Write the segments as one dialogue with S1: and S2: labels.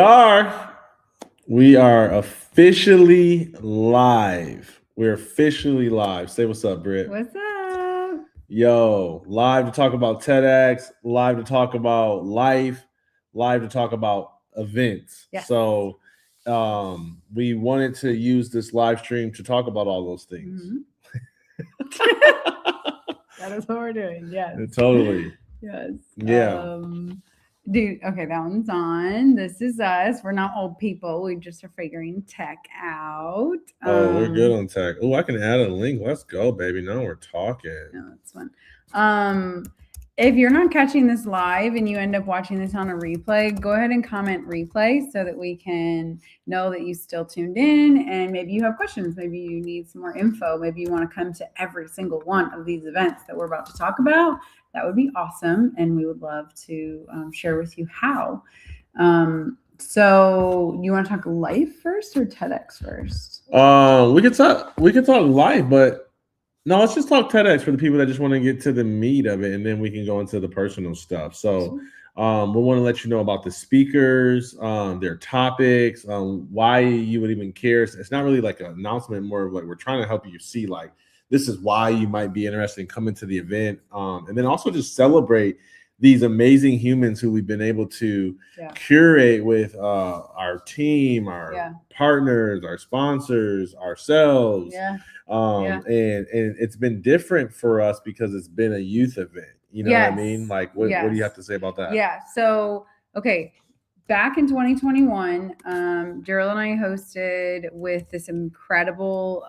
S1: are. We are officially live. We're officially live. Say what's up, Britt.
S2: What's up?
S1: Yo, live to talk about TEDx, live to talk about life, live to talk about events.
S2: Yes.
S1: So we wanted to use this live stream to talk about all those things.
S2: That is what we're doing. Yes.
S1: Totally.
S2: Yes.
S1: Yeah.
S2: Dude, okay, that one's on. This is us. We're not old people. We just are figuring tech out.
S1: We're good on tech. Oh, I can add a link. Let's go, baby. Now we're talking.
S2: No, that's fun. If you're not catching this live and you end up watching this on a replay, go ahead and comment replay so that we can know that you still tuned in, and maybe you have questions. Maybe you need some more info. Maybe you want to come to every single one of these events that we're about to talk about. That would be awesome, and we would love to share with you how. So you want to talk life first or TEDx first?
S1: We could talk life, but no, let's just talk TEDx for the people that just want to get to the meat of it, and then we can go into the personal stuff. So we want to let you know about the speakers, their topics, why you would even care. It's not really like an announcement, more of like we're trying to help you see like this is why you might be interested in coming to the event, and then also just celebrate these amazing humans who we've been able to curate with our team, our partners, our sponsors, ourselves. And it's been different for us because it's been a youth event. You know what I mean? Like, what do you have to say about that?
S2: Yeah. So, okay. Back in 2021, Gerald and I hosted with this incredible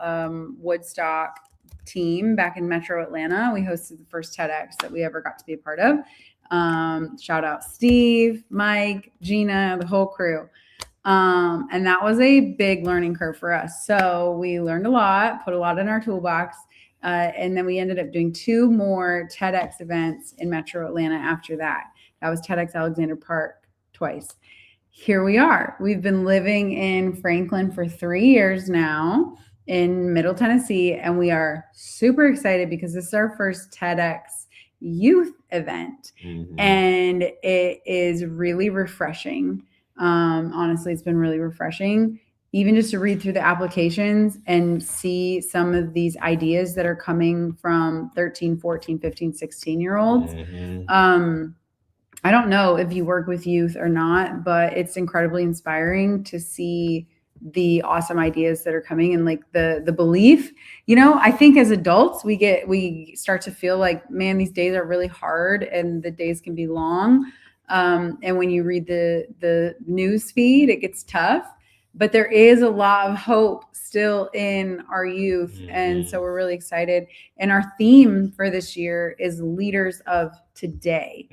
S2: Woodstock team back in Metro Atlanta. We hosted the first TEDx that we ever got to be a part of. Shout out Steve, Mike, Gina, the whole crew. And that was a big learning curve for us. So we learned a lot, put a lot in our toolbox. And then we ended up doing 2 more TEDx events in Metro Atlanta after that. That was TEDx Alexander Park twice. Here we are. We've been living in Franklin for 3 years now in Middle Tennessee. And we are super excited because this is our first TEDx youth event. And it is really refreshing. Honestly, it's been really refreshing, even just to read through the applications and see some of these ideas that are coming from 13, 14, 15, 16-year-olds. I don't know if you work with youth or not, but it's incredibly inspiring to see the awesome ideas that are coming and like the belief. You know, I think as adults, we start to feel like, man, these days are really hard and the days can be long. And when you read the news feed, it gets tough, but there is a lot of hope still in our youth. And so we're really excited. And our theme for this year is leaders of today.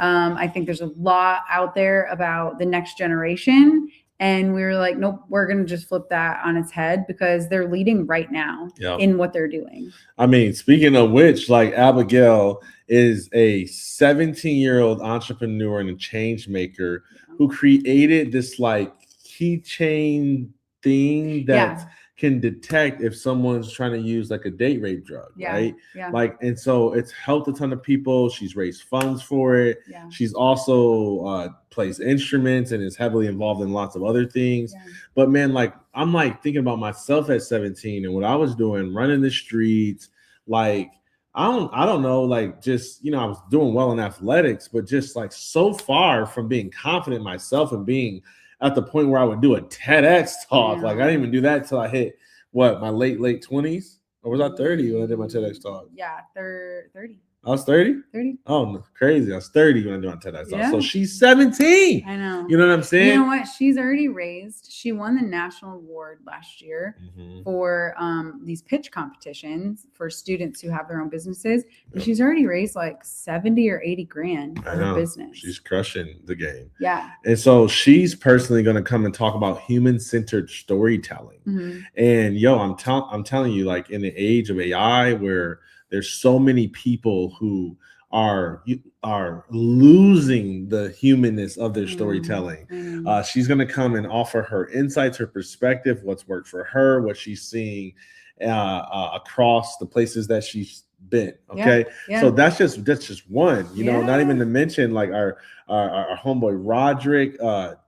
S2: I think there's a lot out there about the next generation. And we were like, nope, we're going to just flip that on its head because they're leading right now in what they're doing.
S1: I mean, speaking of which, like Abigail is a 17-year-old entrepreneur and a change maker who created this like keychain thing that can detect if someone's trying to use like a date rape drug, right? Like, and so it's helped a ton of people. She's raised funds for it. She's also plays instruments and is heavily involved in lots of other things. But man, like I'm like thinking about myself at 17 and what I was doing, running the streets, like I don't know, like just, you know, I was doing well in athletics, but just like so far from being confident in myself and being at the point where I would do a TEDx talk. Like I didn't even do that till I hit my late 20s, or was I 30 when I did my TEDx talk?
S2: Yeah, 30.
S1: I was 30?
S2: 30.
S1: Oh, no, crazy. I was 30 when I did my TEDx talk. So she's 17.
S2: I know.
S1: You know what I'm saying?
S2: You know what? She's already raised. She won the national award last year for these pitch competitions for students who have their own businesses. And she's already raised like 70 or 80 grand for her business.
S1: She's crushing the game.
S2: Yeah.
S1: And so she's personally going to come and talk about human-centered storytelling. And yo, I'm telling you, like in the age of AI where there's so many people who are losing the humanness of their storytelling. She's going to come and offer her insights, her perspective, what's worked for her, what she's seeing across the places that she's bent. Okay.
S2: Yeah.
S1: So that's just one, not
S2: Yeah.
S1: even to mention like our homeboy Roderick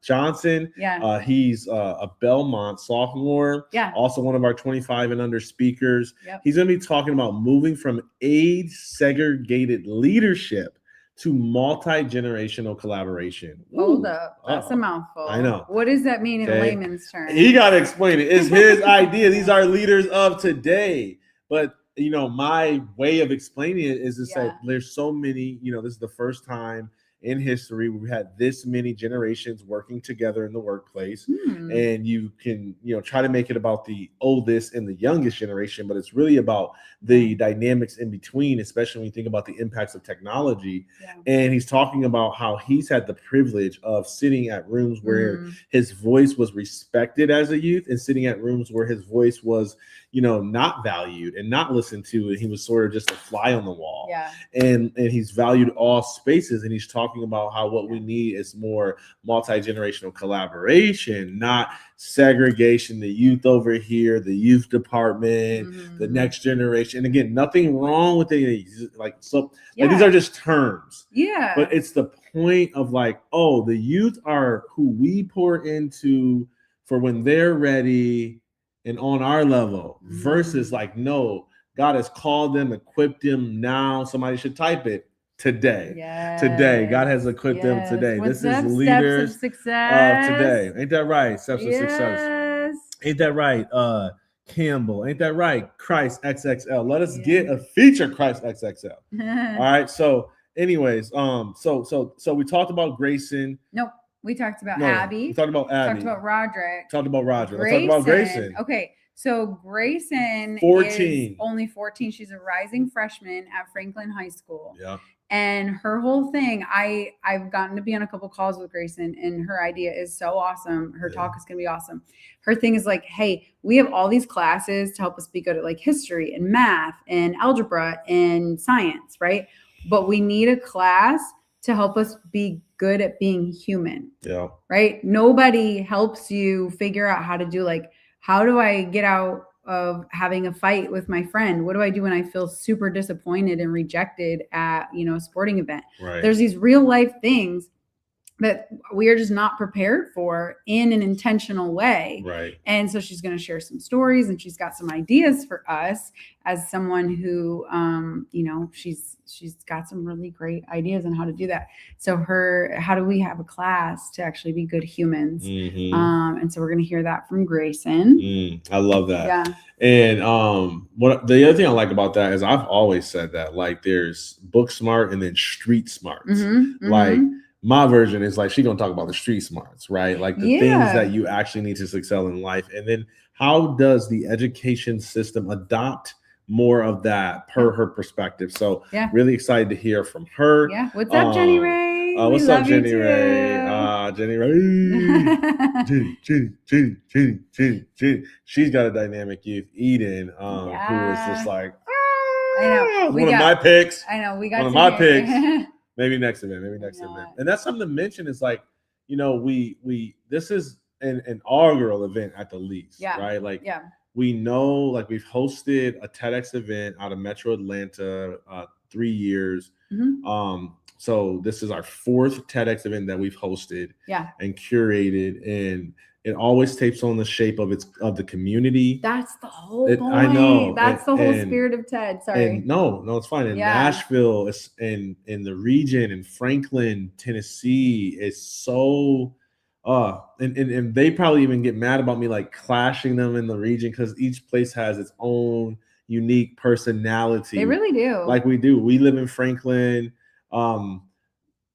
S1: Johnson.
S2: Yeah.
S1: He's a Belmont sophomore,
S2: Yeah.
S1: also one of our 25 and under speakers.
S2: Yep.
S1: He's going to be talking about moving from age segregated leadership to multi-generational collaboration.
S2: Hold up. That's a mouthful.
S1: I know.
S2: What does that mean in
S1: Okay.
S2: layman's terms?
S1: He got to explain it. It's his idea. These are leaders of today. But, my way of explaining it is to say there's so many, this is the first time in history we've had this many generations working together in the workplace. And you can, try to make it about the oldest and the youngest generation, but it's really about the dynamics in between, especially when you think about the impacts of technology. And he's talking about how he's had the privilege of sitting at rooms where his voice was respected as a youth and sitting at rooms where his voice was, not valued and not listened to. And he was sort of just a fly on the wall. And he's valued all spaces. And he's talking about how what we need is more multi-generational collaboration, not segregation, the youth over here, the youth department, the next generation. And again, nothing wrong with it. Like these are just terms. But it's the point of like, the youth are who we pour into for when they're ready and on our level versus like, no, God has called them, equipped them now. Somebody should type it today. Today. God has equipped them today. This is leaders of today. Ain't that right? Steps of success. Ain't that right? Campbell. Ain't that right? Christ XXL. Let us get a feature Christ XXL. All right. So anyways, so we talked about Grayson.
S2: Nope. We talked about Abby.
S1: We talked about Abby.
S2: Talked about Roderick.
S1: Talked about Roger.
S2: Grayson.
S1: Let's talk about Grayson.
S2: Okay. So Grayson
S1: 14.
S2: is only 14. She's a rising freshman at Franklin High School.
S1: Yeah.
S2: And her whole thing, I've gotten to be on a couple calls with Grayson, and her idea is so awesome. Her talk is going to be awesome. Her thing is like, hey, we have all these classes to help us be good at like history and math and algebra and science, right? But we need a class to help us be good at being human. Yeah. Right? Nobody helps you figure out how to do like, how do I get out of having a fight with my friend? What do I do when I feel super disappointed and rejected at, a sporting event? Right. There's these real life things that we are just not prepared for in an intentional way. Right. And so she's going to share some stories, and she's got some ideas for us as someone who, she's got some really great ideas on how to do that. So how do we have a class to actually be good humans? And so we're going to hear that from Grayson. I love that. Yeah. And what the other thing I like about that is I've always said that like there's book smart and then street smarts. Like my version is like, she's going to talk about the street smarts, right? Like the things that you actually need to excel in life. And then how does the education system adopt more of that per her perspective? So really excited to hear from her. Yeah. What's up, Jenny Ray? What's up, Jenny Ray? Jenny Ray. Jenny. She's got a dynamic youth, Eden, who is just like, I know. One of my picks. I know. We got one of my picks. Maybe next event. And that's something to mention is like, we this is an inaugural event at the least, right? Like, we know, like we've hosted a TEDx event out of Metro Atlanta 3 years. So this is our 4th TEDx event that we've hosted and curated, and it always takes on the shape of the community. That's the whole point. I know. That's the whole spirit of TED. Sorry. No, it's fine. In Nashville, in the region, in Franklin, Tennessee, is so and they probably even get mad about me like clashing them in the region because each place has its own unique personality. They really do. Like we do. We live in Franklin.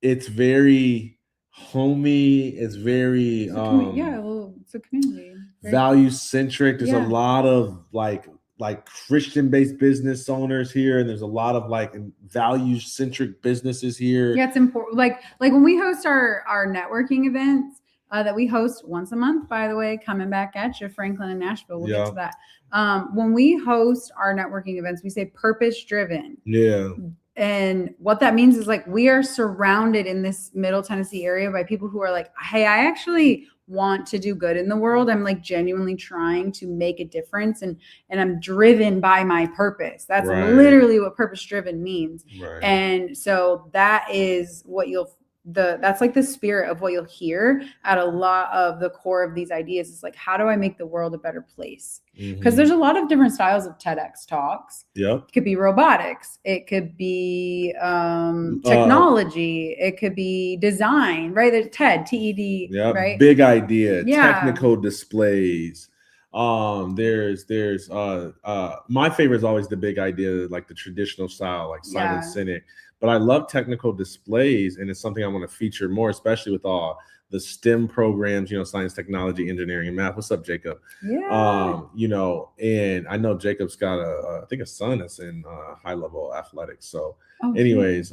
S2: It's very homey. It's very it's a community. Value centric. There's a lot of like Christian-based business owners here, and there's a lot of like value-centric businesses here. Yeah, it's important. Like when we host our networking events that we host once a month, by the way, coming back at you, Franklin and Nashville. We'll get to that. When we host our networking events, we say purpose-driven. Yeah. And what that means is like we are surrounded in this Middle Tennessee area by people who are like, hey, I actually want to do good in the world. I'm like genuinely trying to make a difference, and I'm driven by my purpose. That's literally what purpose driven means.
S1: Right.
S2: And so that is what that's like the spirit of what you'll hear at a lot of the core of these ideas. Is like, how do I make the world a better place? Because there's a lot of different styles of TEDx talks.
S1: Yep.
S2: It could be robotics. It could be technology. It could be design, right? There's TED,
S1: yeah,
S2: right?
S1: Big idea,
S2: Yeah.
S1: technical displays. There's my favorite is always the big idea, like the traditional style, like Simon Sinek. But I love technical displays, and it's something I want to feature more, especially with all the STEM programs, science, technology, engineering, and math. What's up, Jacob?
S2: Yeah.
S1: And I know Jacob's got I think a son that's in high level athletics. So, anyways,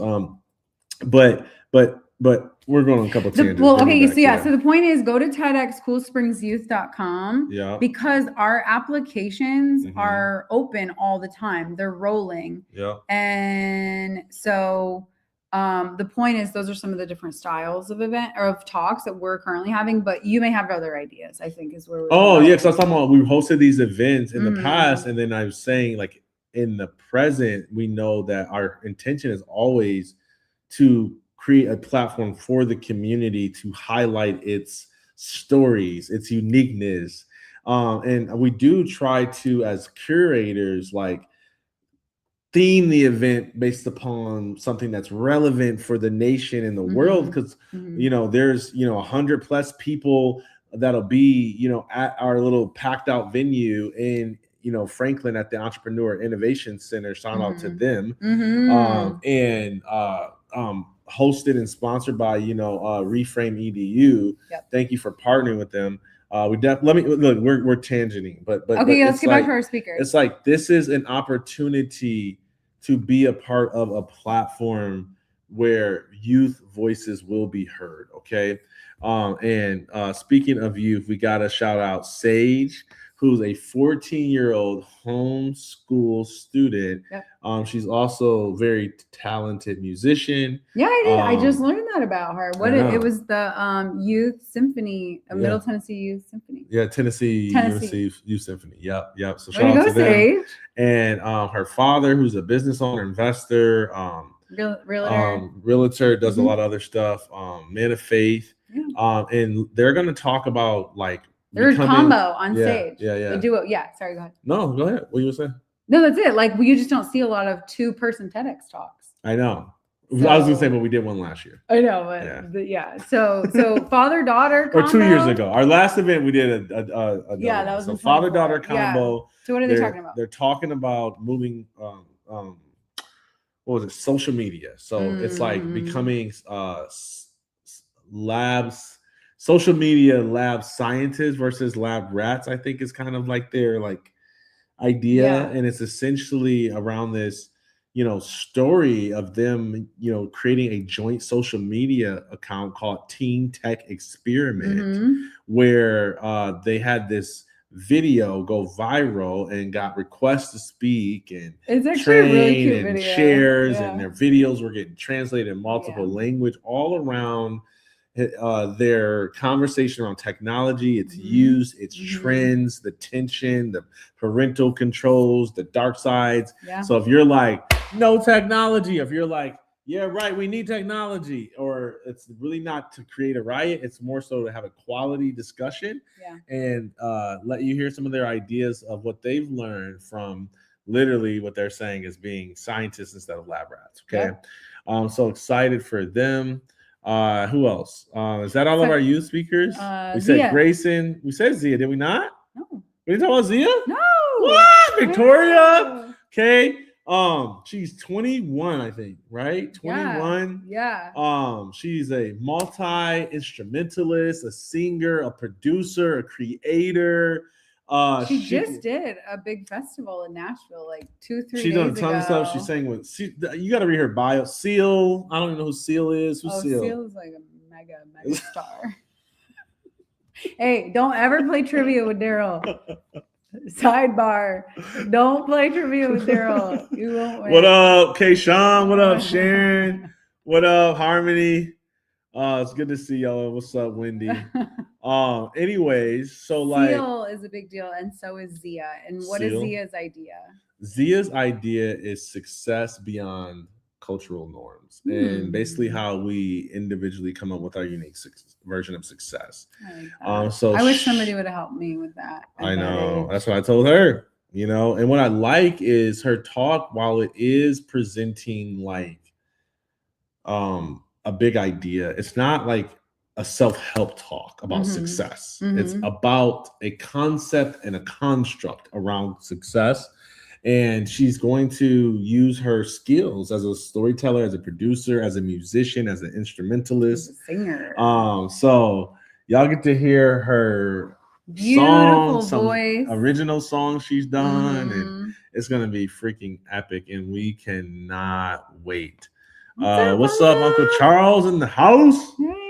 S1: but we're going on a couple tangents.
S2: Well, okay, so the point is, go to TEDxCoolSpringsYouth.com.
S1: Yeah.
S2: Because our applications are open all the time. They're rolling.
S1: Yeah.
S2: And so the point is, those are some of the different styles of event or of talks that we're currently having, but you may have other ideas, I think is where we're
S1: because I was talking about, we hosted these events in the past, and then I was saying, like, in the present, we know that our intention is always to create a platform for the community to highlight its stories, its uniqueness. And we do try to, as curators, like, theme the event based upon something that's relevant for the nation and the world. Because, there's, 100+ people that'll be, at our little packed out venue in, Franklin at the Entrepreneur Innovation Center. Shout out to them. Hosted and sponsored by Reframe EDU.
S2: Yep.
S1: Thank you for partnering with them. We're tangenting, but
S2: okay, let's get back to our speakers.
S1: It's like, this is an opportunity to be a part of a platform where youth voices will be heard. Okay. Speaking of youth, we got to shout out Sage, who's a 14-year-old homeschool student.
S2: Yep.
S1: She's also a very talented musician.
S2: Yeah, I did. I just learned that about her. It was the Youth Symphony, Middle Tennessee Youth Symphony.
S1: Yeah, Tennessee Youth Symphony. Yep. So
S2: shout out to them. Sage.
S1: And her father, who's a business owner, investor, realtor, does a lot of other stuff. Man of faith. Yeah. And they're going to talk about, like,
S2: they're a combo on stage.
S1: Yeah.
S2: They do it. Yeah. Sorry, go ahead.
S1: No, go ahead. What you were saying?
S2: No, that's it. Like, you just don't see a lot of 2-person TEDx talks.
S1: I know. So, I was gonna say, but we did one last year.
S2: I know, but yeah. So father-daughter combo.
S1: Or 2 years ago. Our last event, we did a
S2: that was
S1: so father-daughter combo.
S2: Yeah. So what are they talking about?
S1: They're talking about moving what was it? Social media. So it's like becoming labs, social media lab scientists versus lab rats, I think is kind of like their idea. Yeah. And it's essentially around this, story of them, creating a joint social media account called Teen Tech Experiment, where they had this video go viral and got requests to speak and train really and video. Shares, and their videos were getting translated in multiple language all around their conversation around technology, its use, its trends, the tension, the parental controls, the dark sides. Yeah. So if you're like, no technology, if you're like, yeah, right, we need technology, or it's really not to create a riot, it's more so to have a quality discussion and let you hear some of their ideas of what they've learned from literally what they're saying is being scientists instead of lab rats. Okay. Yeah. I'm so excited for them. Who else? Is that all of our youth speakers? We said Zia. Grayson. We said Zia, did we not?
S2: No.
S1: We didn't talk about Zia?
S2: No.
S1: What? Victoria? Okay. She's 21, I think, right? 21.
S2: Yeah.
S1: She's a multi-instrumentalist, a singer, a producer, a creator.
S2: She just did a big festival in Nashville, like 2-3 days ago.
S1: She's done a ton of stuff. She sang with. You got to read her bio. Seal. I don't even know who Seal is. Who's Seal?
S2: Seal is like a mega star. Hey, don't ever play trivia with Daryl. Sidebar. Don't play trivia with Daryl. You won't win.
S1: What up, Kayshawn? What up, Sharon? What up, Harmony? It's good to see y'all. What's up, Wendy? Anyways, so like
S2: Seal is a big deal, and so is Zia. And what is
S1: Seal.
S2: Zia's idea?
S1: Zia's idea is success beyond cultural norms, and basically how we individually come up with our unique version of success.
S2: I like that.
S1: So
S2: I wish somebody would have helped me with that.
S1: I know. That's what I told her. And what I like is her talk, while it is presenting like a big idea, it's not like a self-help talk about success. It's about a concept and a construct around success. And she's going to use her skills as a storyteller, as a producer, as a musician, as an instrumentalist,
S2: as a singer.
S1: So y'all get to hear her
S2: beautiful
S1: song,
S2: voice,
S1: original song she's done, and it's gonna be freaking epic, and we cannot wait. What's up, Uncle Charles in the house?
S2: Hey.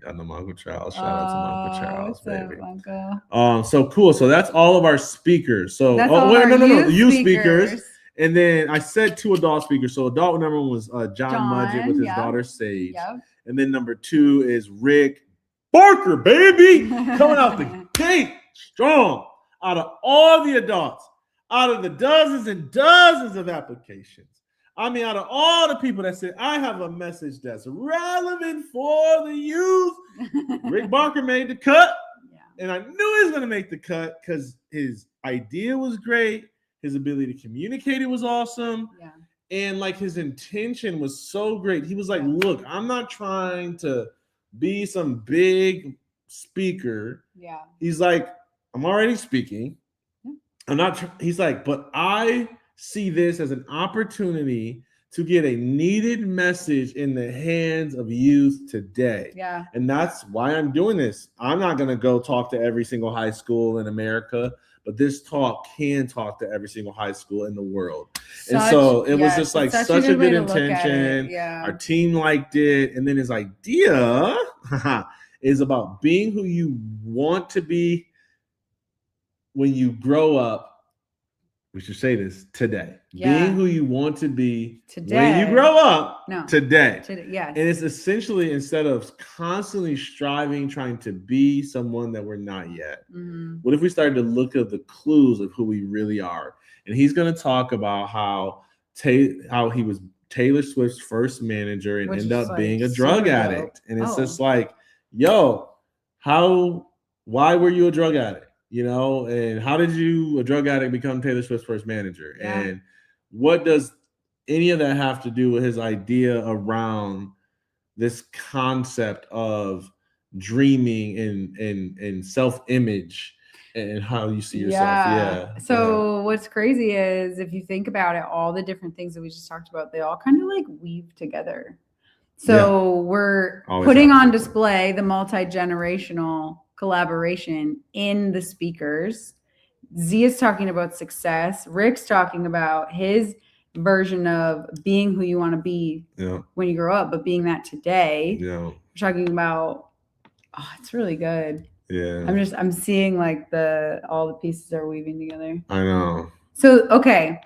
S1: I know my Uncle Charles. Shout out to my Uncle Charles, baby.
S2: Up, Uncle?
S1: So cool. So that's all of our speakers. So
S2: no,
S1: youth speakers. And then I said 2 adult speakers. So adult number 1 was John Mudgett with his daughter Sage.
S2: Yep.
S1: And then number 2 is Rick Barker, baby, coming out the gate strong. Out of all the adults, out of the dozens and dozens of applications, I mean, out of all the people that said, I have a message that's relevant for the youth, Rick Barker made the cut. Yeah. And I knew he was going to make the cut because his idea was great. His ability to communicate it was awesome. Yeah. And like his intention was so great. He was like, look, I'm not trying to be some big speaker. Yeah. He's like, I'm already speaking. Yeah. I'm not, he's like, but I see this as an opportunity to get a needed message in the hands of youth today. Yeah. And that's why I'm doing this. I'm not going to go talk to every single high school in America, but this talk can talk to every single high school in the world. And so it was just like such a good intention. Yeah. Our team liked it. And then his idea is about being who you want to be when you grow up. We should say this today. Yeah. Being who you want to be today. When you grow up today. Yes. And it's essentially, instead of constantly striving, trying to be someone that we're not yet, what if we started to look at the clues of who we really are? And he's going to talk about how he was Taylor Swift's first manager and ended up being a drug addict. And it's just like, yo, why were you a drug addict? And how did a drug addict become Taylor Swift's first manager? Yeah. And what does any of that have to do with his idea around this concept of dreaming and self-image and how you see yourself? Yeah.
S2: So what's crazy is, if you think about it, all the different things that we just talked about, they all kind of like weave together. So we're putting on display the multi-generational collaboration in the speakers. Zia's talking about success. Rick's talking about his version of being who you want to be when you grow up, but being that today. Yeah. We're talking about, it's really good. Yeah. I'm seeing like all the pieces are weaving together.
S1: I know.
S2: So, okay,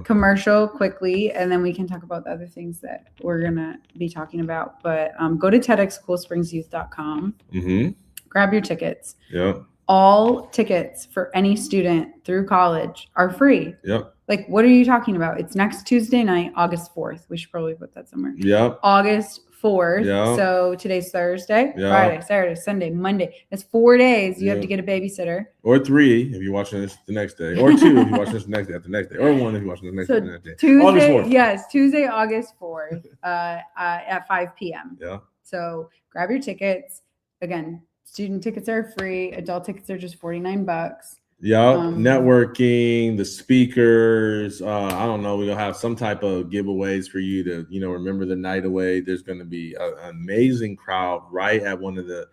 S2: commercial quickly, and then we can talk about the other things that we're going to be talking about. But go to TEDxCoolSpringsYouth.com. Grab your tickets. Yep. All tickets for any student through college are free. Yep. Like, what are you talking about? It's next Tuesday night, August 4th. We should probably put that somewhere. Yep. August 4th. Yep. So today's Thursday, Friday, Saturday, Sunday, Monday. That's 4 days. You have to get a babysitter.
S1: Or 3 if you're watching this the next day. Or 2 if you're watching this the next day. Or 1 if you're watching this the next day.
S2: Tuesday, August 4th. Yes, Tuesday, August 4th at 5 p.m. Yeah. So grab your tickets. Again, student tickets are free. Adult tickets are just $49.
S1: Yeah, networking, the speakers. I don't know. We're gonna have some type of giveaways for you to, remember the night away. There's gonna be an amazing crowd right at one of the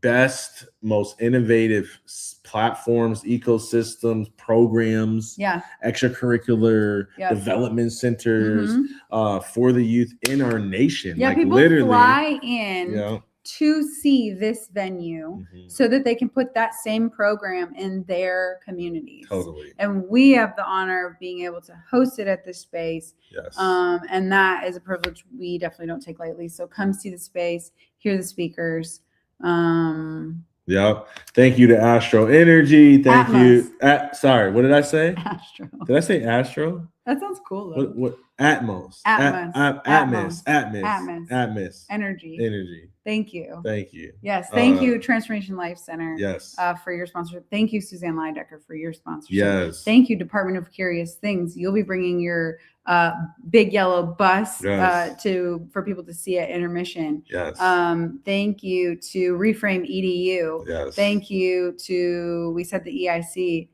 S1: best, most innovative platforms, ecosystems, programs, extracurricular development centers for the youth in our nation.
S2: Yeah, like people literally fly in. To see this venue so that they can put that same program in their communities. Totally. And we have the honor of being able to host it at this space. Yes. And that is a privilege we definitely don't take lightly. So come see the space, hear the speakers,
S1: Yep. Thank you to Astro Energy. Thank
S2: Atmos.
S1: you. Sorry, what did I say?
S2: Astro.
S1: Did I say Astro?
S2: That sounds cool though.
S1: What? Atmos.
S2: Atmos.
S1: Atmos.
S2: Energy. Thank you.
S1: Thank you.
S2: Yes. Thank you, Transformation Life Center.
S1: Yes.
S2: For your sponsorship. Thank you, Suzanne Leidecker, for your sponsorship.
S1: Yes.
S2: Thank you, Department of Curious Things. You'll be bringing your big yellow bus for people to see at intermission.
S1: Yes.
S2: Thank you to Reframe EDU.
S1: Yes.
S2: Thank you to, we said the EIC.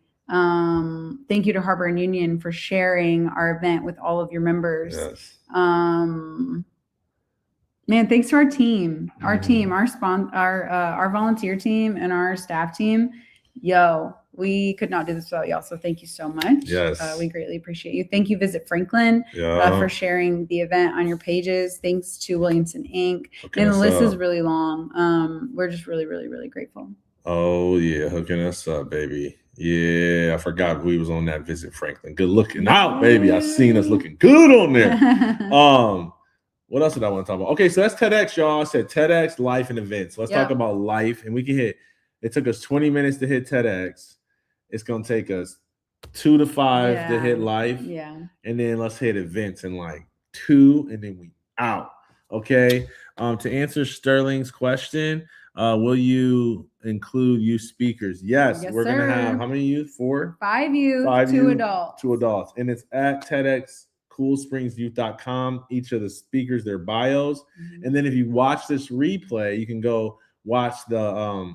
S2: Thank you to Harbor and Union for sharing our event with all of your members.
S1: Yes.
S2: Man, thanks to our team, our volunteer team and our staff team. Yo, we could not do this without y'all. So thank you so much.
S1: Yes.
S2: We greatly appreciate you. Thank you, Visit Franklin, for sharing the event on your pages. Thanks to Williamson Inc. And the list is really long. We're just really, really, really grateful.
S1: Oh yeah, hooking us up, baby. Yeah, I forgot we was on that Visit Franklin. Good looking out, baby. I seen us looking good on there. What else did I want to talk about? Okay, so that's TEDx, y'all. I said TEDx, life, and events. Let's talk about life, and we can hit. It took us 20 minutes to hit TEDx. It's gonna take us 2 to 5 to hit life.
S2: Yeah.
S1: And then let's hit events in like 2, and then we out. Okay. To answer Sterling's question, will you include youth speakers? Yes, we're gonna have how many youth? 4?
S2: 5 youth, 2 adults.
S1: 2 adults. And it's at TEDxCoolSpringsYouth.com. Each of the speakers, their bios. Mm-hmm. And then if you watch this replay, you can go watch the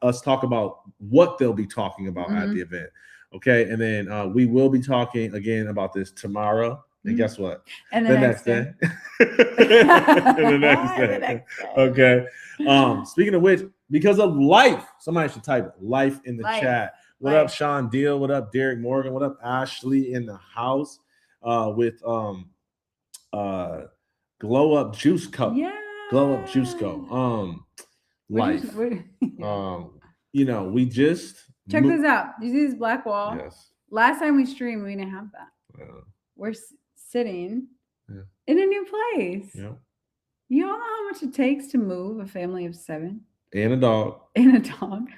S1: us talk about what they'll be talking about at the event. Okay. And then we will be talking again about this tomorrow. And guess what?
S2: And the next day.
S1: And the next day. Okay. Speaking of which, because of life, somebody should type life in the chat. What up, Sean Deal? What up, Derek Morgan? What up, Ashley in the house with Glow Up Juice Co.
S2: Yeah.
S1: Glow Up Juice Co. Life. You know, we just
S2: check this out. You see this black wall?
S1: Yes.
S2: Last time we streamed, we didn't have that. We're sitting in a new place.
S1: Yeah.
S2: You all know how much it takes to move a family of 7
S1: and a dog.
S2: And a dog.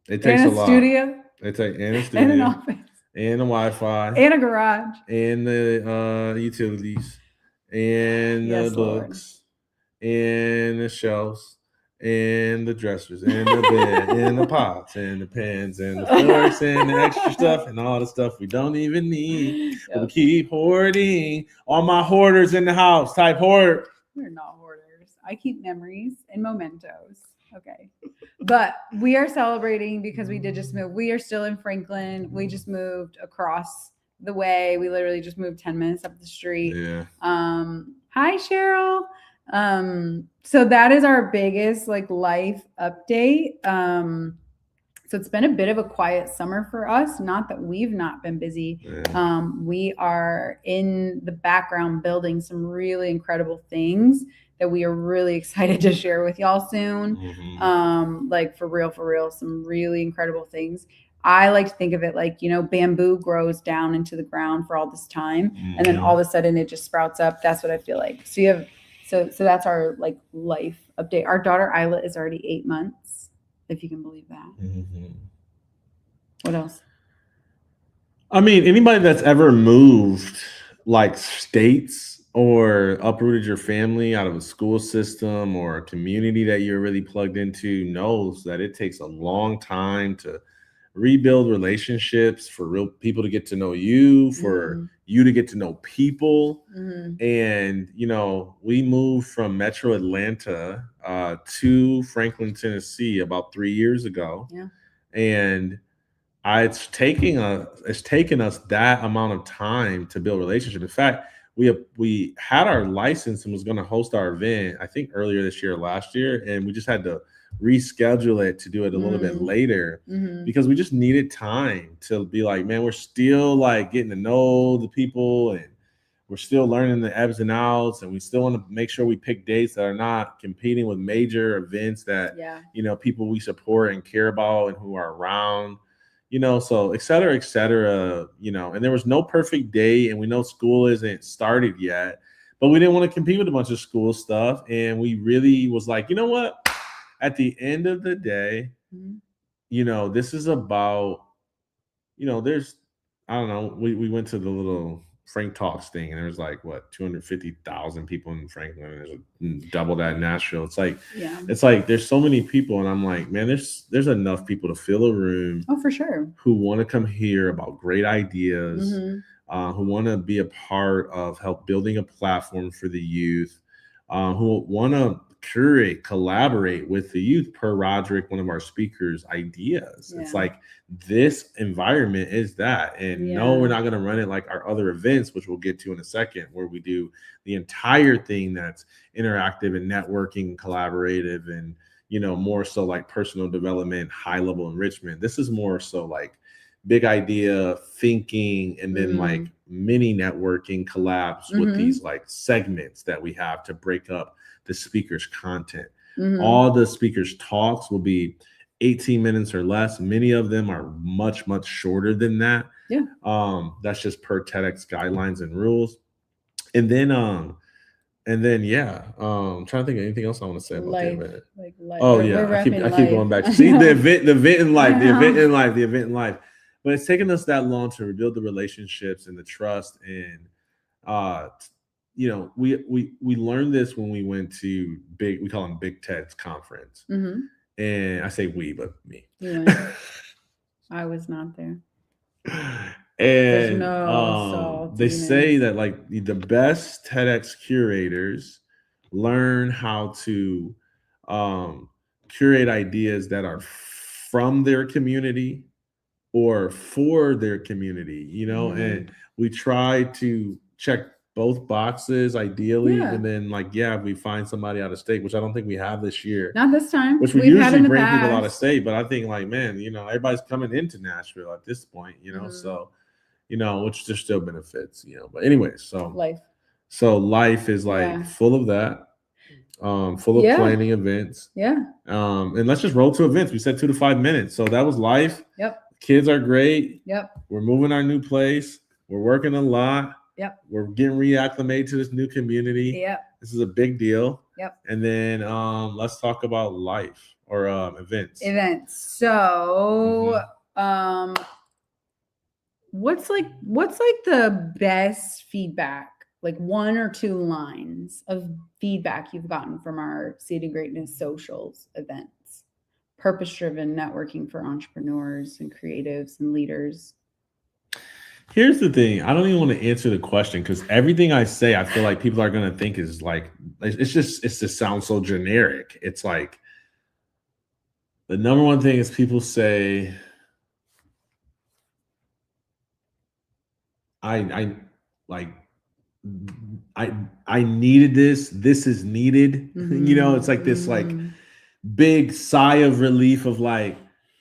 S1: It takes a lot.
S2: Studio.
S1: And a studio.
S2: And an office.
S1: And a Wi-Fi.
S2: And a garage.
S1: And the utilities. And the books. Lord. And the shelves. And the dressers. And the bed. And the pots. And the pans. And the forks. And the extra stuff. And all the stuff we don't even need. Yep. But we keep hoarding. All my hoarders in the house. Type hoard.
S2: We're not hoarders. I keep memories and mementos. Okay. But we are celebrating because we did just move. We are still in Franklin. We just moved across the way. We literally just moved 10 minutes up the street.
S1: Yeah.
S2: Hi, Cheryl. So that is our biggest life update. So it's been a bit of a quiet summer for us. Not that we've not been busy.
S1: Yeah.
S2: We are in the background building some really incredible things that we are really excited to share with y'all soon. Mm-hmm. For real, some really incredible things. I like to think of it like, bamboo grows down into the ground for all this time. Mm-hmm. And then all of a sudden it just sprouts up. That's what I feel like. So that's our life update. Our daughter Isla is already 8 months, if you can believe that.
S1: Mm-hmm.
S2: What else?
S1: I mean, anybody that's ever moved states or uprooted your family out of a school system or a community that you're really plugged into knows that it takes a long time to rebuild relationships, for real people to get to know you, for you to get to know people. Mm-hmm. And, we moved from Metro Atlanta to Franklin, Tennessee about 3 years ago.
S2: Yeah.
S1: And it's taken us that amount of time to build relationships. In fact, we had our license and was going to host our event, I think earlier this year or last year, and we just had to reschedule it to do it a little bit later because we just needed time to be like, man, we're still getting to know the people and we're still learning the ebbs and outs, and we still want to make sure we pick dates that are not competing with major events that people we support and care about and who are around. So et cetera, and there was no perfect day, and we know school isn't started yet, but we didn't want to compete with a bunch of school stuff. And we really was like, you know what? at the end of the day,
S2: Mhm.
S1: this is about, there's, I don't know, we went to the little Frank Talks thing, and there was like what 250,000 people in Franklin, and there's double that in Nashville.
S2: Yeah.
S1: It's like there's so many people, and I'm like, man, there's enough people to fill a room
S2: Oh, for sure.
S1: who want to come hear about great ideas,
S2: Mhm.
S1: who want to be a part of help building a platform for the youth, who want to curate, collaborate with the youth per Roderick, one of our speakers, ideas. It's
S2: Yeah.
S1: like this environment is that. And no,
S2: Yeah.
S1: we're not going to run it like our other events, which we'll get to in a second, where we do the entire thing that's interactive and networking and collaborative and more so like personal development, high level enrichment. This is more so like big idea thinking, and then like mini networking collabs with these like segments that we have to break up the speaker's content. All the speakers' talks will be 18 minutes or less. Many of them are much, much shorter than that.
S2: Yeah.
S1: That's just per TEDx guidelines and rules. And then yeah, I'm trying to think of anything else I want to say about the event.
S2: Like life.
S1: Oh
S2: We're
S1: yeah, I keep
S2: life.
S1: going back. See the event in life,
S2: I know.
S1: the event in life. But it's taken us that long to rebuild the relationships and the trust, and we learned this when we went to we call them Big TEDx conference. And I say we, but me.
S2: You went. I was not there.
S1: And
S2: no
S1: they say that like the best TEDx curators learn how to curate ideas that are from their community or for their community, and we try to check both boxes ideally.
S2: Yeah.
S1: And then like, if we find somebody out of state, which I don't think we have this year.
S2: Not this time.
S1: Which we
S2: We've had
S1: usually
S2: in the
S1: bring people
S2: past.
S1: out of state, but I think like, man, everybody's coming into Nashville at this point, so, which there still benefits, but anyway, so life is like full of that, full of planning events.
S2: Yeah.
S1: And let's just roll to events. We said 2 to 5 minutes. So that was life.
S2: Yep.
S1: Kids are great.
S2: Yep.
S1: We're moving our new place. We're working a lot.
S2: Yep.
S1: We're getting reacclimated to this new community.
S2: Yep.
S1: This is a big deal.
S2: Yep.
S1: And then let's talk about life or events.
S2: So what's like the best feedback, like 1 or 2 lines of feedback you've gotten from our Seed and Greatness Socials events? Purpose-driven networking for entrepreneurs and creatives and leaders.
S1: Here's the thing. I don't even want to answer the question because everything I say, I feel like people are going to think is like, it just sounds so generic. It's like the number one thing is people say, I needed this. This is needed. It's like this like big sigh of relief of like,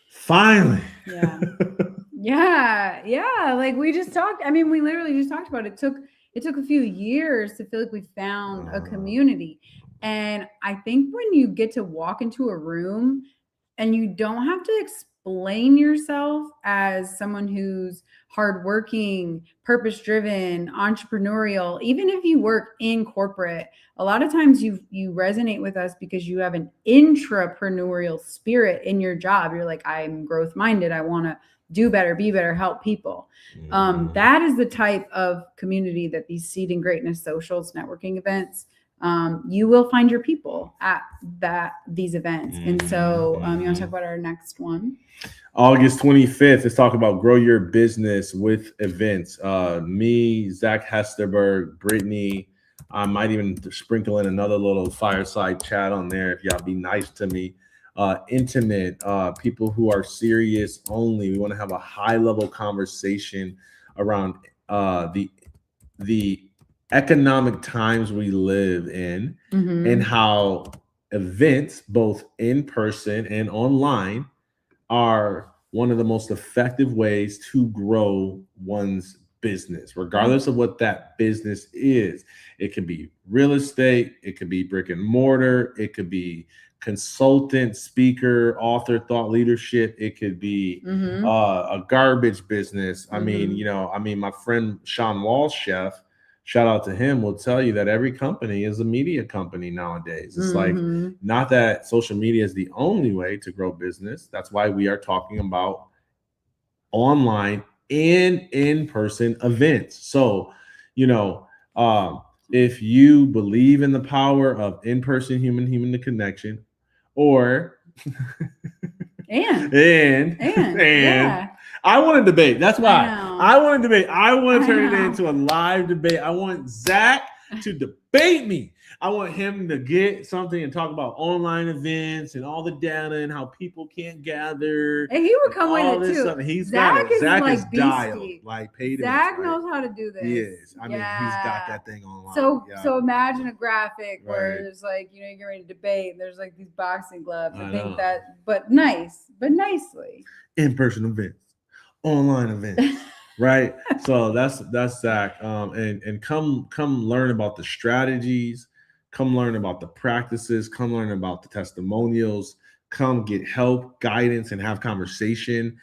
S1: finally.
S2: Yeah. Like we just talked. I mean, we literally just talked about it. It took a few years to feel like we found a community. And I think when you get to walk into a room and you don't have to explain yourself as someone who's hardworking, purpose-driven, entrepreneurial, even if you work in corporate, a lot of times you resonate with us because you have an intrapreneurial spirit in your job. You're like, I'm growth-minded. I want to do better, be better, help people. That is the type of community that these Seed and Greatness Socials networking events, you will find your people at these events. And so you want to talk about our next one?
S1: August 25th, let's talk about grow your business with events. Me, Zach Hesterberg, Brittany. I might even sprinkle in another little fireside chat on there if y'all be nice to me. Intimate, people who are serious only. We want to have a high level conversation around the economic times we live in, and how events, both in person and online, are one of the most effective ways to grow one's business, regardless of what that business is. It could be real estate, it could be brick and mortar, it could be consultant, speaker, author, thought leadership. It could be a garbage business. I mean, my friend Sean Walsh, chef, shout out to him, will tell you that every company is a media company nowadays. It's like, not that social media is the only way to grow business. That's why we are talking about online and in-person events. So, you know, if you believe in the power of in-person human connection, or
S2: and
S1: and I want to debate. That's why I want to debate. I want to turn it into a live debate. I want Zach to debate me. I want him to get something and talk about online events and all the data and how people can't gather.
S2: And he would come with it too.
S1: Stuff. He's
S2: Zach
S1: got it. Zach
S2: like
S1: is dialed, like paid.
S2: Zach knows how to do this.
S1: He is. I mean, he's got that thing online.
S2: So imagine a graphic where there's like, you know, you're ready to debate. And there's like these boxing gloves. I think that, but nicely. In-person events, online events. Right. So that's Zach. And come learn about the strategies, come learn about the practices, come learn about the testimonials, come get help, guidance, and have conversation.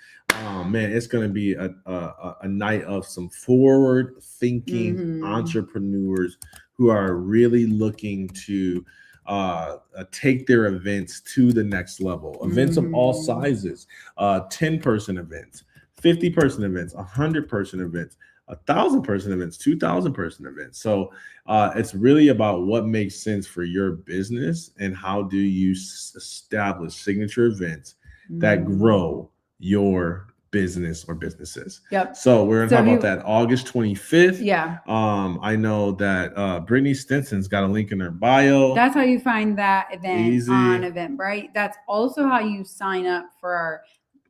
S2: Man, it's gonna be a night of some forward thinking entrepreneurs who are really looking to take their events to the next level. Events of all sizes, 10-person events, 50-person events, 100-person events, 1,000-person events, 2,000-person events. So it's really about what makes sense for your business and how do you establish signature events that grow your business or businesses. Yep. So we're gonna talk about that August 25th. Yeah. I know that Brittany Stinson's got a link in her bio. That's how you find that event on Eventbrite. That's also how you sign up for our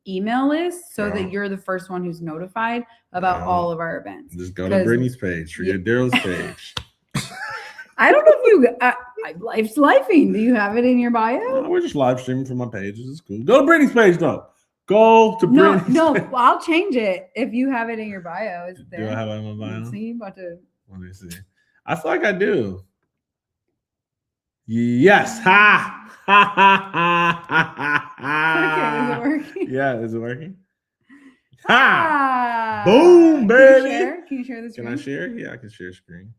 S2: email list so that you're the first one who's notified about all of our events. Just go to Brittany's page, forget Daryl's page. I don't know if you life's lifing. Do you have it in your bio? No, we're just live streaming from my pages. It's cool. Go to Brittany's page though. Go to Brittany's page. No, I'll change it if you have it in your bio. Is it there? Do I have it in my bio? Let's see, about to. Let me see. I feel like I do. Yes. Ha. Ha ha ha ha. Okay, is it working? Yeah, is it working? Ha! Boom, baby. Can you share the screen? Can I share? Yeah, I can share screen.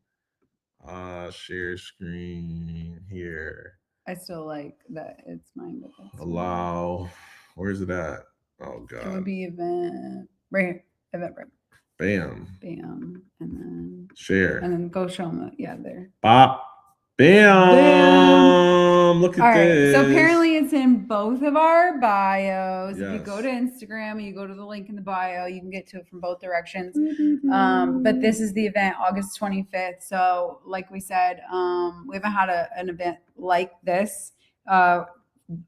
S2: Share screen here. I still like that it's mine, but that's allow. Where's it at? Oh god. It would be event right here. Eventbrite. Bam. Bam. And then share. And then go show them. Yeah, there. Bop. Bam. Bam. Look at this. So apparently it's in both of our bios. Yes. If you go to Instagram and you go to the link in the bio, you can get to it from both directions. But this is the event, August 25th. So like we said, we haven't had an event like this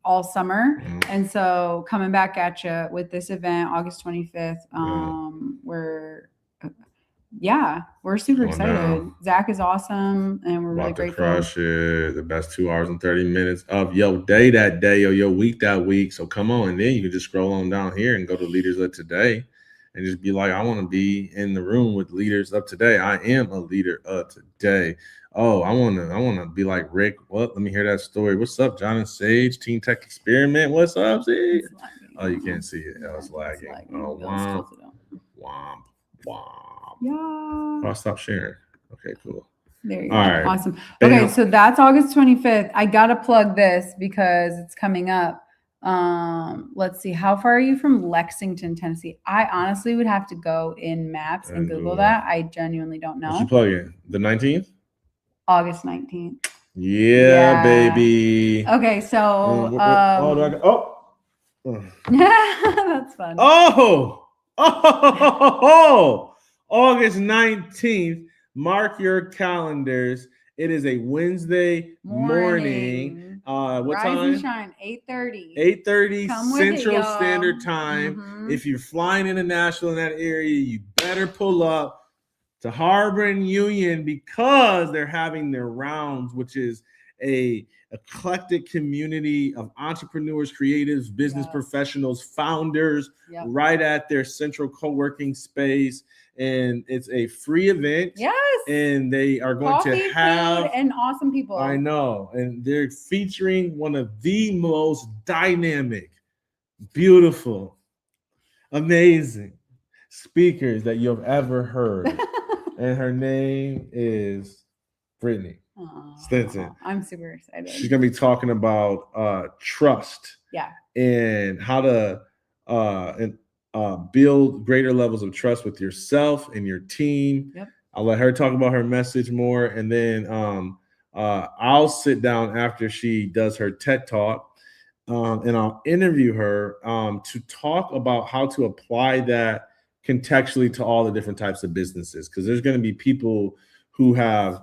S2: all summer. And so coming back at you with this event, August 25th, we're super excited. Zach is awesome, and we're really grateful. Crush it. The best 2 hours and 30 minutes of your day that day or your week that week. So come on, and then you can just scroll on down here and go to Leaders of Today and just be like, I want to be in the room with Leaders of Today. I am a leader of today. Oh, I want to be like Rick. What? Let me hear that story. What's up, John and Sage? Team Tech Experiment. What's up, Sage? Oh, you can't see it. It's lagging. Oh, womp, womp, womp. Yeah. Oh, I'll stop sharing. Okay, cool. There you go. All right. Awesome. Bam. Okay, so that's August 25th. I gotta plug this because it's coming up. Let's see. How far are you from Lexington, Tennessee? I honestly would have to go in maps and Google that. I genuinely don't know. What you plug in? The 19th? August 19th. Yeah, baby. Okay, so that's fun. August 19th. Mark your calendars. It is a Wednesday morning. What Rise time? And shine, 8:30. 8:30 Central Standard Time. If you're flying international in that area, you better pull up to Harbor and Union because they're having their rounds, which is a eclectic community of entrepreneurs, creatives, business professionals, founders, right at their central co-working space. And it's a free event. Yes. And they are going to have and awesome people. I know. And they're featuring one of the most dynamic, beautiful, amazing speakers that you've ever heard.
S1: and her name is Brittany Stinson.
S2: I'm super excited.
S1: She's gonna be talking about trust.
S2: Yeah.
S1: And how to build greater levels of trust with yourself and your team.
S2: Yep.
S1: I'll let her talk about her message more, and then I'll sit down after she does her TED talk, and I'll interview her to talk about how to apply that contextually to all the different types of businesses, because there's going to be people who have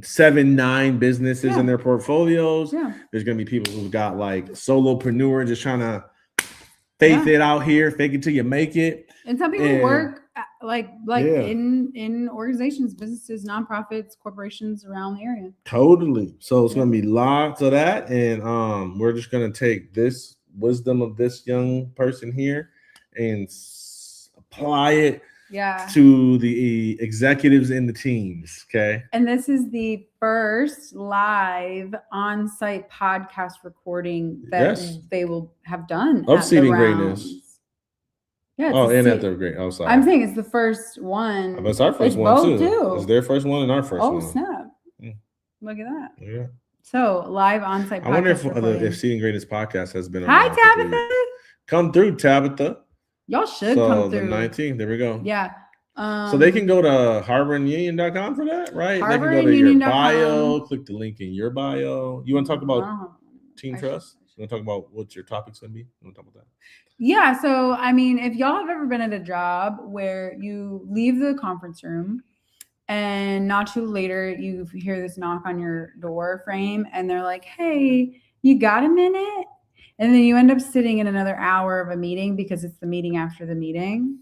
S1: 7-9 businesses in their portfolios. There's gonna be people who've got like solopreneur just trying to faith it out here, fake it till you make it.
S2: And some people work like in organizations, businesses, nonprofits, corporations around the area.
S1: Totally. So it's gonna be lots of that, and we're just gonna take this wisdom of this young person here and apply it to the executives in the teams. Okay.
S2: And this is the first live on-site podcast recording that they will have done
S1: of Seeding Greatness.
S2: Yeah.
S1: And at the great. Oh, sorry.
S2: I'm saying it's the first one.
S1: But it's our first one too. It's their first one and our first one.
S2: Oh snap! Look at that. Yeah. So live on-site podcast.
S1: I wonder if Seeding Greatness podcast has been.
S2: Hi, Tabitha.
S1: Come through, Tabitha.
S2: Y'all should come through.
S1: The 19th. There we go.
S2: Yeah.
S1: So they can go to harvardunion.com for that, right? They can go to your bio, click the link in your bio. You want to talk about team trust? You want to talk about what your topic's going to be? You want to talk about that?
S2: Yeah. So, I mean, if y'all have ever been at a job where you leave the conference room and not too later, you hear this knock on your door frame and they're like, hey, you got a minute? And then you end up sitting in another hour of a meeting because it's the meeting after the meeting.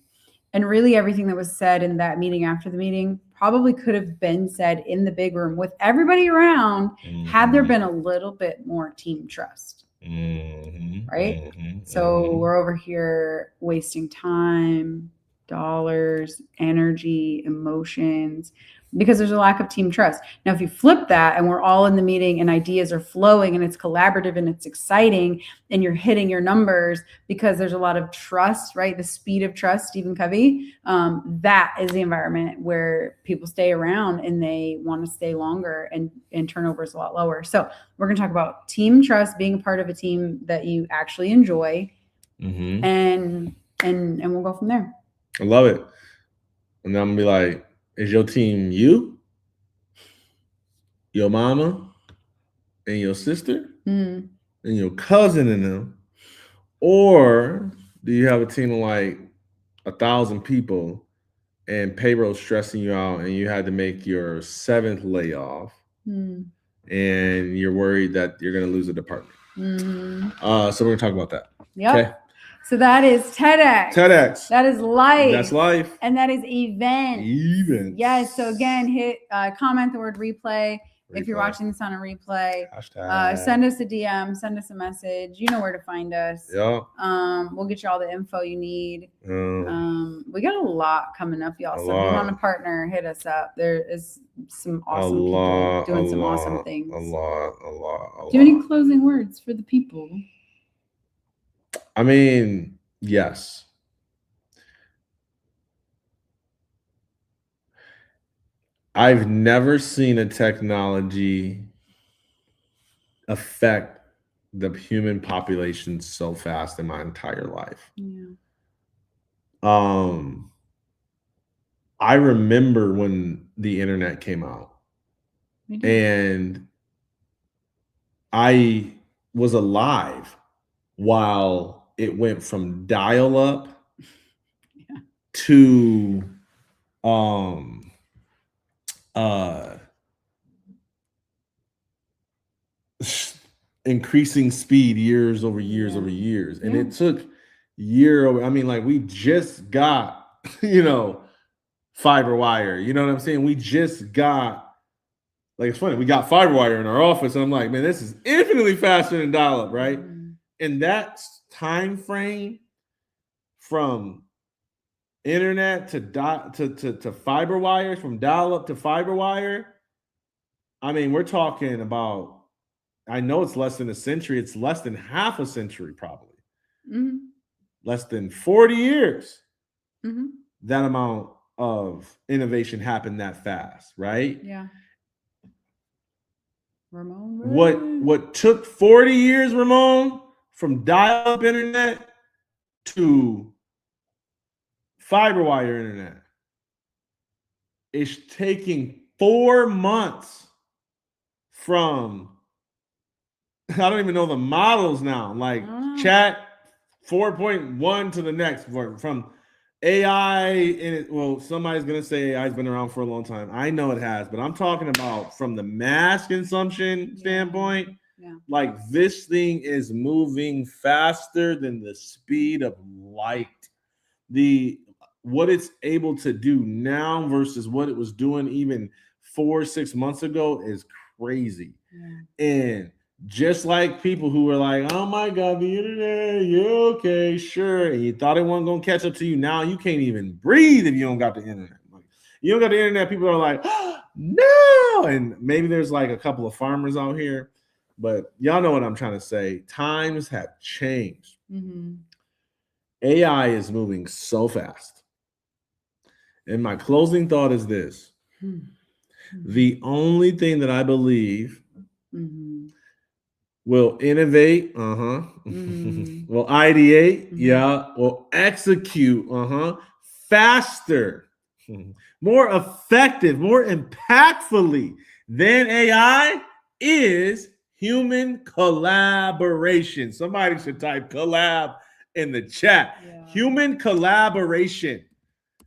S2: And really everything that was said in that meeting after the meeting probably could have been said in the big room with everybody around had there been a little bit more team trust. Right? So we're over here wasting time, dollars, energy, emotions, because there's a lack of team trust. Now, if you flip that and we're all in the meeting and ideas are flowing and it's collaborative and it's exciting and you're hitting your numbers because there's a lot of trust, right? The speed of trust, Stephen Covey, that is the environment where people stay around and they want to stay longer and turnover is a lot lower. So we're going to talk about team trust, being a part of a team that you actually enjoy, and we'll go from there.
S1: I love it. And I'm going to be like, is your team you, your mama, and your sister, and your cousin and them? Or do you have a team of like 1,000 people and payroll stressing you out and you had to make your 7th layoff and you're worried that you're going to lose a department? So we're going to talk about that.
S2: Yep. Okay. So that is TEDx.
S1: TEDx.
S2: That is life.
S1: That's life.
S2: And that is event.
S1: Events.
S2: Yes. So again, hit comment the word replay. If you're watching this on a replay. Send us a DM. Send us a message. You know where to find us.
S1: Yeah.
S2: We'll get you all the info you need. We got a lot coming up, y'all. So if you want to partner, hit us up. There is some awesome people doing some awesome things.
S1: A lot.
S2: Do you have any closing words for the people?
S1: I mean, yes. I've never seen a technology affect the human population so fast in my entire life.
S2: Yeah.
S1: I remember when the internet came out, and I was alive while it went from dial-up to increasing speed years over years over years. And it took we just got, fiber wire. You know what I'm saying? We just got, it's funny, we got fiber wire in our office, and I'm like, man, this is infinitely faster than dial-up, right? And that time frame from internet to fiber wire, from dial-up to fiber wire, I mean, we're talking about, I know it's less than a century. It's less than half a century, probably. Less than 40 years. That amount of innovation happened that fast, right?
S2: Yeah. Ramon
S1: What took 40 years, Ramon, from dial-up internet to fiber wire internet, is taking 4 months from I don't even know the models now, like chat 4.1 to the next, from AI in it. Well, somebody's gonna say AI has been around for a long time. I know it has, but I'm talking about from the mass consumption standpoint.
S2: Yeah.
S1: Like this thing is moving faster than the speed of light. The What it's able to do now versus what it was doing even 4 or 6 months ago is crazy.
S2: Yeah.
S1: And just like people who were like, oh my God, the internet, yeah, okay, sure. And you thought it wasn't gonna catch up to you. Now you can't even breathe if you don't got the internet. Like, you don't got the internet, people are like, oh, no. And maybe there's like a couple of farmers out here, but y'all know what I'm trying to say. Times have changed.
S2: Mm-hmm.
S1: AI is moving so fast. And my closing thought is this. The only thing that I believe will innovate, will ideate, will execute, faster, more effective, more impactfully than AI is human collaboration. Somebody should type collab in the chat. Yeah. Human collaboration.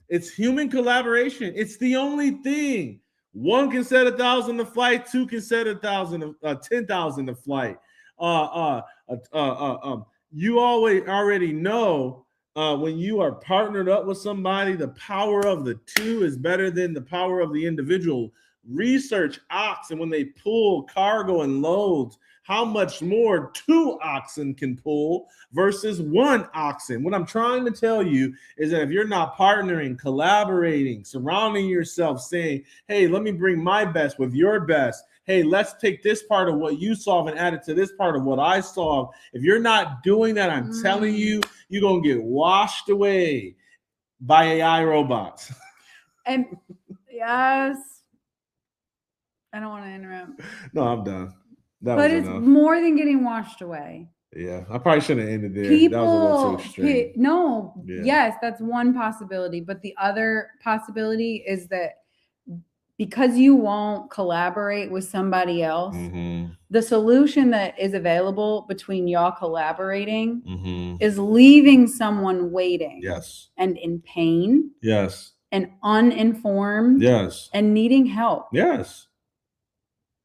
S1: It's human collaboration. It's the only thing. One can set 1,000 to flight. Two can set 10,000 to flight. You already know when you are partnered up with somebody, the power of the two is better than the power of the individual. Research oxen when they pull cargo and loads, how much more 2 oxen can pull versus 1 oxen. What I'm trying to tell you is that if you're not partnering, collaborating, surrounding yourself, saying, hey, let me bring my best with your best. Hey, let's take this part of what you solve and add it to this part of what I solve. If you're not doing that, I'm telling you, you're going to get washed away by AI robots.
S2: And yes, I don't want to interrupt.
S1: No, I'm done.
S2: But it's enough. More than getting washed away.
S1: Yeah, I probably shouldn't have ended there. That was a little too extreme.
S2: Yes, that's one possibility. But the other possibility is that because you won't collaborate with somebody else, the solution that is available between y'all collaborating is leaving someone waiting.
S1: Yes.
S2: And in pain.
S1: Yes.
S2: And uninformed.
S1: Yes.
S2: And needing help.
S1: Yes.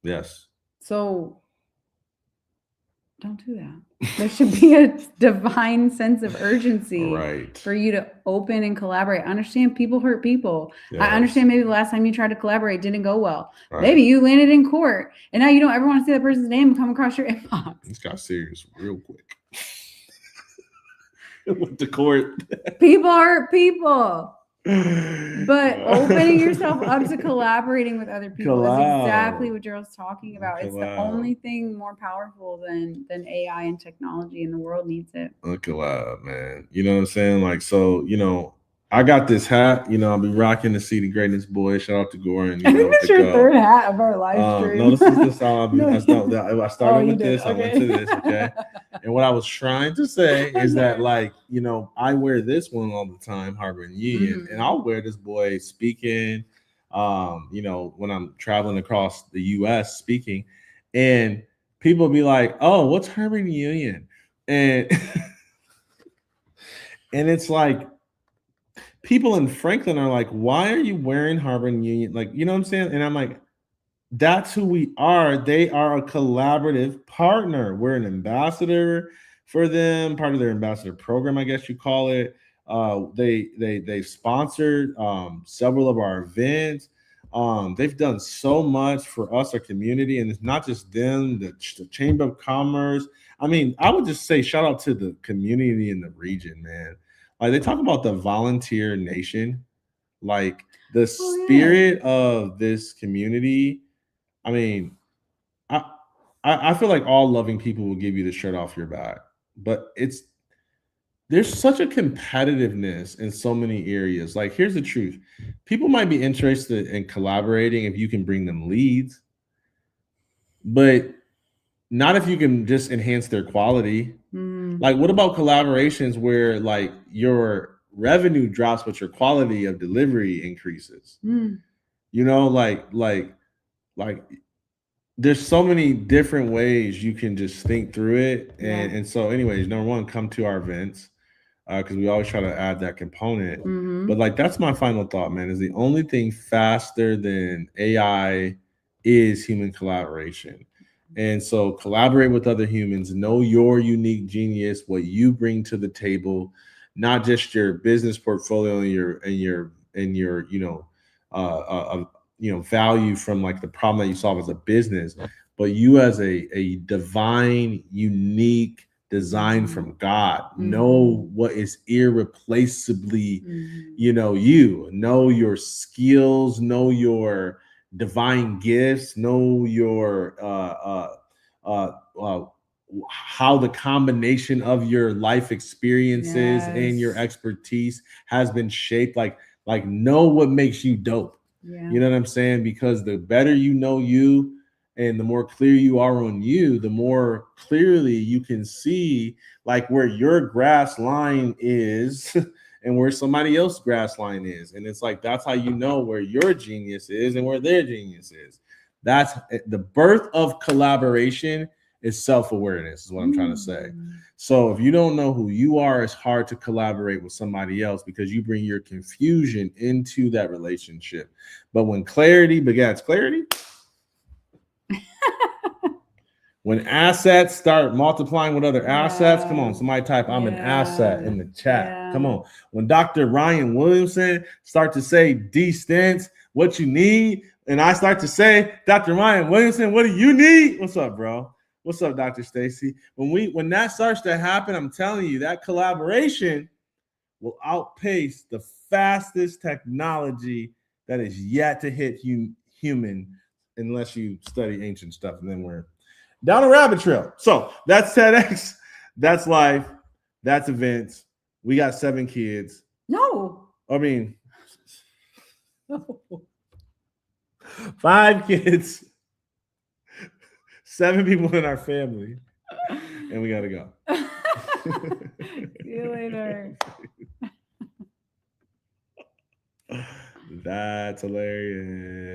S1: Yes.
S2: So don't do that. There should be a divine sense of urgency for you to open and collaborate. I understand people hurt people. Yes. I understand maybe the last time you tried to collaborate didn't go well. Right. Maybe you landed in court and now you don't ever want to see that person's name come across your inbox.
S1: This got serious real quick. It went to court.
S2: People hurt people. But opening yourself up to collaborating with other people is exactly what Gerald's talking about. It's the only thing more powerful than AI and technology, and the world needs it.
S1: Collab, man. You know what I'm saying? Like, so, I got this hat. I'll be rocking the See the Greatness Boy. Shout out to Goran.
S2: I think that's your third hat of our live stream.
S1: No, this is the song. I started with this. Okay. I went to this. Okay. And what I was trying to say is that, like, I wear this one all the time, Harbor and Union, and I'll wear this boy speaking, when I'm traveling across the U.S. speaking, and people be like, "Oh, what's Harbor and Union?" And and it's like people in Franklin are like, "Why are you wearing Harbor and Union?" Like, you know what I'm saying? And I'm like, that's who we are. They are a collaborative partner. We're an ambassador for them, part of their ambassador program, I guess you call it. They've sponsored several of our events. They've done so much for us, our community, and it's not just them, the Chamber of Commerce. I mean, I would just say shout out to the community in the region, man. Like, they talk about the volunteer nation, like the spirit of this community. I mean, I feel like all loving people will give you the shirt off your back, but there's such a competitiveness in so many areas. Like, here's the truth: people might be interested in collaborating if you can bring them leads, but not if you can just enhance their quality.
S2: Mm,
S1: Like, what about collaborations where like your revenue drops, but your quality of delivery increases?
S2: mm,
S1: You know, like there's so many different ways you can just think through it.
S2: yeah.
S1: And so, anyways, number one, come to our events because we always try to add that component.
S2: Mm-hmm.
S1: But like that's my final thought, man. Is the only thing faster than AI is human collaboration. And so collaborate with other humans, know your unique genius, what you bring to the table, not just your business portfolio and your value from like the problem that you solve as a business, but you as a divine, unique design
S2: Mm-hmm.
S1: from God.
S2: Mm-hmm.
S1: Know what is irreplaceably,
S2: Mm-hmm.
S1: you know your skills, know your divine gifts, know your how the combination of your life experiences and your
S2: Yes.
S1: expertise has been shaped. Like know what makes you dope.
S2: Yeah.
S1: You know what I'm saying? Because the better you know you and the more clear you are on you, the more clearly you can see like where your grass line is and where somebody else's grass line is. And it's like that's how you know where your genius is and where their genius is. That's the birth of collaboration is self-awareness, is what I'm trying to say.
S2: Mm.
S1: So if you don't know who you are, it's hard to collaborate with somebody else because you bring your confusion into that relationship. But when clarity begets clarity, when assets start multiplying with other assets, come on,
S2: Yeah.
S1: somebody type I'm an asset
S2: Yeah.
S1: in the chat.
S2: Yeah.
S1: Come on. When Dr. Ryan Williamson start to say distance, what you need, and I start to say, Dr. Ryan Williamson, what do you need? What's up, bro? What's up, Dr. Stacy? When that starts to happen, I'm telling you, that collaboration will outpace the fastest technology that is yet to hit human, unless you study ancient stuff, and then we're down a rabbit trail. So that's TEDx, that's life, that's events. We got 7 kids.
S2: No.
S1: I mean, 5 kids, 7 people in our family, and we gotta go.
S2: See you later.
S1: That's hilarious.